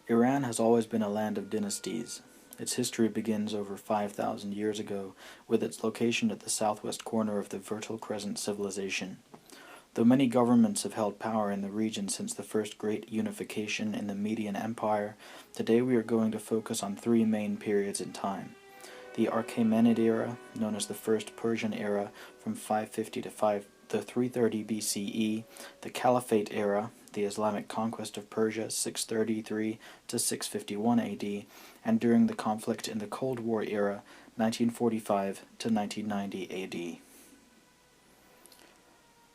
Iran has always been a land of dynasties. Its history begins over 5,000 years ago with its location at the southwest corner of the Fertile Crescent civilization. Though many governments have held power in the region since the first great unification in the Median Empire, today we are going to focus on three main periods in time. The Achaemenid era, known as the First Persian era from 550 to 330 BCE, the Caliphate era, the Islamic conquest of Persia 633 to 651 AD, and during the conflict in the Cold War era 1945 to 1990 AD.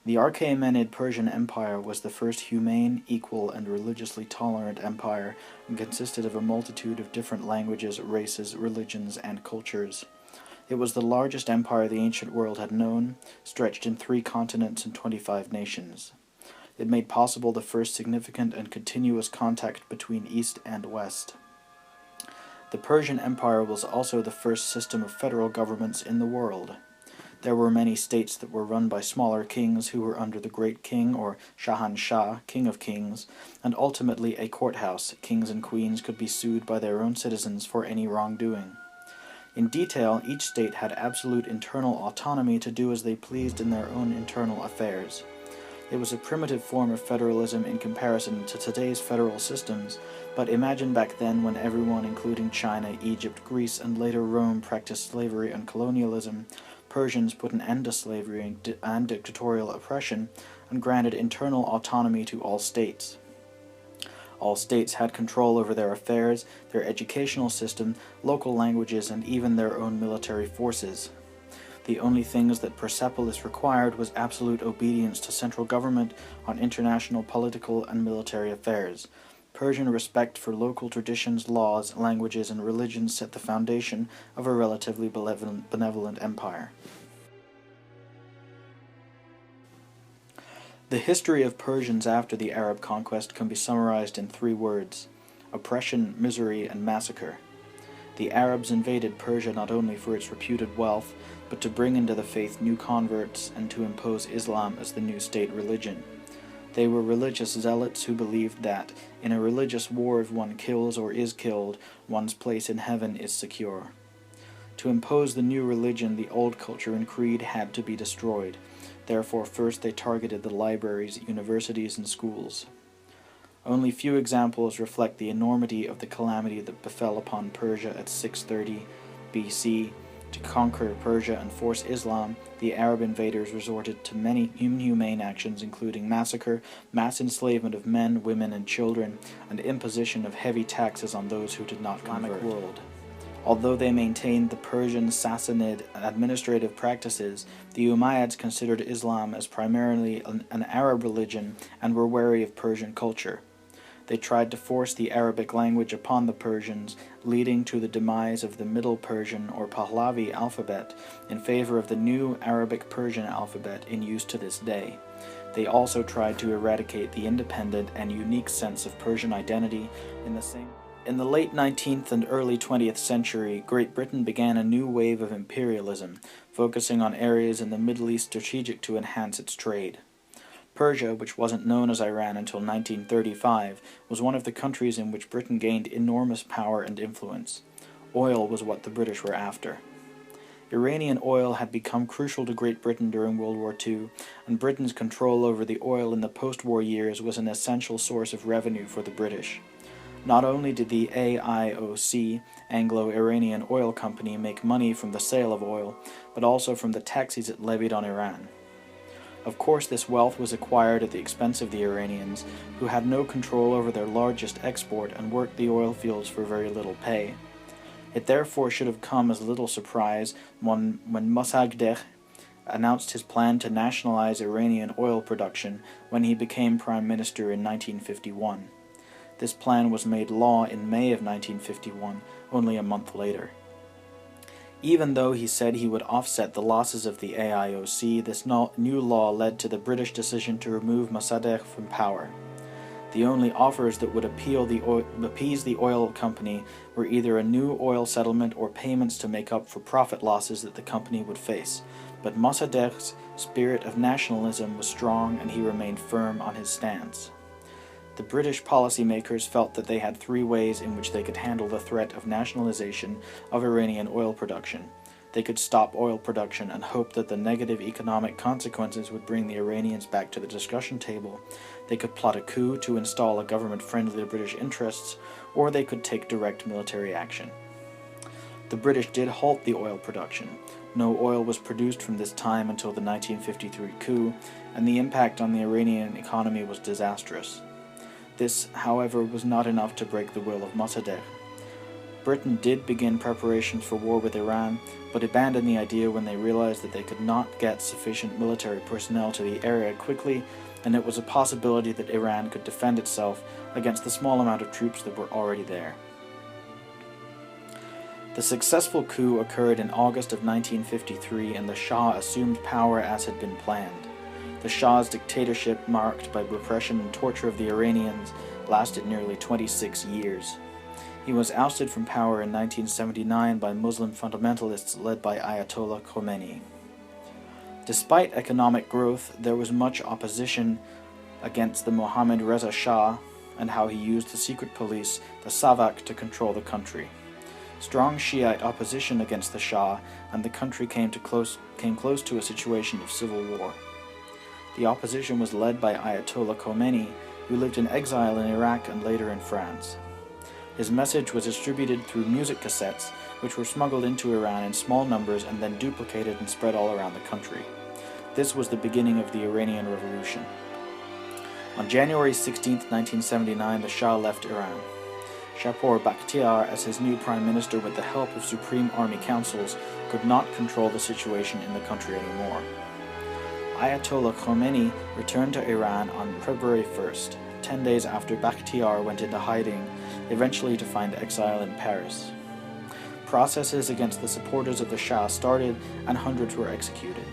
The Achaemenid Persian Empire was the first humane, equal, and religiously tolerant empire, and consisted of a multitude of different languages, races, religions, and cultures. It was the largest empire the ancient world had known, stretched in 3 continents and 25 nations. It made possible the first significant and continuous contact between East and West. The Persian Empire was also the first system of federal governments in the world. There were many states that were run by smaller kings who were under the great king, or Shahanshah, king of kings, and ultimately a courthouse. Kings and queens could be sued by their own citizens for any wrongdoing. In detail, each state had absolute internal autonomy to do as they pleased in their own internal affairs. It was a primitive form of federalism in comparison to today's federal systems, but imagine back then when everyone, including China, Egypt, Greece, and later Rome, practiced slavery and colonialism. Persians put an end to slavery and dictatorial oppression, and granted internal autonomy to all states. All states had control over their affairs, their educational system, local languages, and even their own military forces. The only things that Persepolis required was absolute obedience to central government on international political and military affairs. Persian respect for local traditions, laws, languages, and religions set the foundation of a relatively benevolent empire. The history of Persians after the Arab conquest can be summarized in 3 words: oppression, misery, and massacre. The Arabs invaded Persia not only for its reputed wealth, but to bring into the faith new converts and to impose Islam as the new state religion. They were religious zealots who believed that, in a religious war, if one kills or is killed, one's place in heaven is secure. To impose the new religion, the old culture and creed had to be destroyed. Therefore, first they targeted the libraries, universities, and schools. Only few examples reflect the enormity of the calamity that befell upon Persia at 630 BC. To conquer Persia and force Islam, the Arab invaders resorted to many inhumane actions, including massacre, mass enslavement of men, women, and children, and imposition of heavy taxes on those who did not convert. Although they maintained the Persian Sassanid administrative practices, the Umayyads considered Islam as primarily an Arab religion and were wary of Persian culture. They tried to force the Arabic language upon the Persians, leading to the demise of the Middle Persian or Pahlavi alphabet in favor of the new Arabic Persian alphabet in use to this day. They also tried to eradicate the independent and unique sense of Persian identity In the late 19th and early 20th century, Great Britain began a new wave of imperialism, focusing on areas in the Middle East strategic to enhance its trade. Persia, which wasn't known as Iran until 1935, was one of the countries in which Britain gained enormous power and influence. Oil was what the British were after. Iranian oil had become crucial to Great Britain during World War II, and Britain's control over the oil in the post-war years was an essential source of revenue for the British. Not only did the AIOC, Anglo-Iranian Oil Company, make money from the sale of oil, but also from the taxes it levied on Iran. Of course, this wealth was acquired at the expense of the Iranians, who had no control over their largest export and worked the oil fields for very little pay. It therefore should have come as little surprise when Mossadegh announced his plan to nationalize Iranian oil production when he became Prime Minister in 1951. This plan was made law in May of 1951, only a month later. Even though he said he would offset the losses of the AIOC, this new law led to the British decision to remove Mossadegh from power. The only offers that would appease the oil company were either a new oil settlement or payments to make up for profit losses that the company would face. But Mossadegh's spirit of nationalism was strong, and he remained firm on his stance. The British policymakers felt that they had three ways in which they could handle the threat of nationalization of Iranian oil production. They could stop oil production and hope that the negative economic consequences would bring the Iranians back to the discussion table. They could plot a coup to install a government friendly to British interests, or they could take direct military action. The British did halt the oil production. No oil was produced from this time until the 1953 coup, and the impact on the Iranian economy was disastrous. This, however, was not enough to break the will of Mossadegh. Britain did begin preparations for war with Iran, but abandoned the idea when they realized that they could not get sufficient military personnel to the area quickly, and it was a possibility that Iran could defend itself against the small amount of troops that were already there. The successful coup occurred in August of 1953, and the Shah assumed power as had been planned. The Shah's dictatorship, marked by repression and torture of the Iranians, lasted nearly 26 years. He was ousted from power in 1979 by Muslim fundamentalists led by Ayatollah Khomeini. Despite economic growth, there was much opposition against the Mohammad Reza Shah and how he used the secret police, the Savak, to control the country. Strong Shiite opposition against the Shah, and the country came close to a situation of civil war. The opposition was led by Ayatollah Khomeini, who lived in exile in Iraq and later in France. His message was distributed through music cassettes, which were smuggled into Iran in small numbers and then duplicated and spread all around the country. This was the beginning of the Iranian Revolution. On January 16, 1979, the Shah left Iran. Shapor Bakhtiar, as his new prime minister with the help of Supreme Army Councils, could not control the situation in the country anymore. Ayatollah Khomeini returned to Iran on February 1st, 10 days after Bakhtiar went into hiding, eventually to find exile in Paris. Processes against the supporters of the Shah started, and hundreds were executed.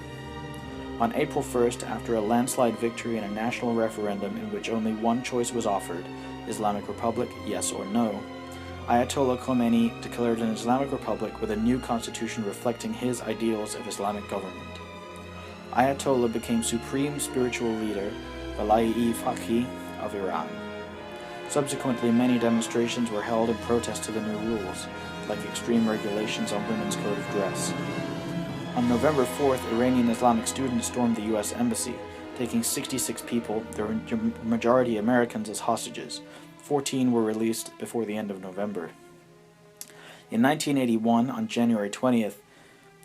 On April 1st, after a landslide victory in a national referendum in which only one choice was offered, Islamic Republic, yes or no, Ayatollah Khomeini declared an Islamic Republic with a new constitution reflecting his ideals of Islamic government. Ayatollah became supreme spiritual leader, Valet of Iran. Subsequently, many demonstrations were held in protest to the new rules, like extreme regulations on women's code of dress. On November 4th, Iranian Islamic students stormed the U.S. Embassy, taking 66 people, the majority Americans, as hostages. 14 were released before the end of November. In 1981, on January 20th,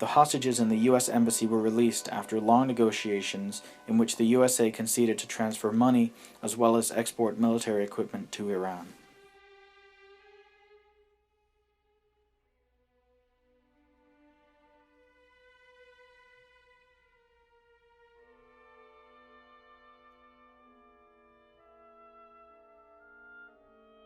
the hostages in the U.S. Embassy were released after long negotiations in which the USA conceded to transfer money as well as export military equipment to Iran.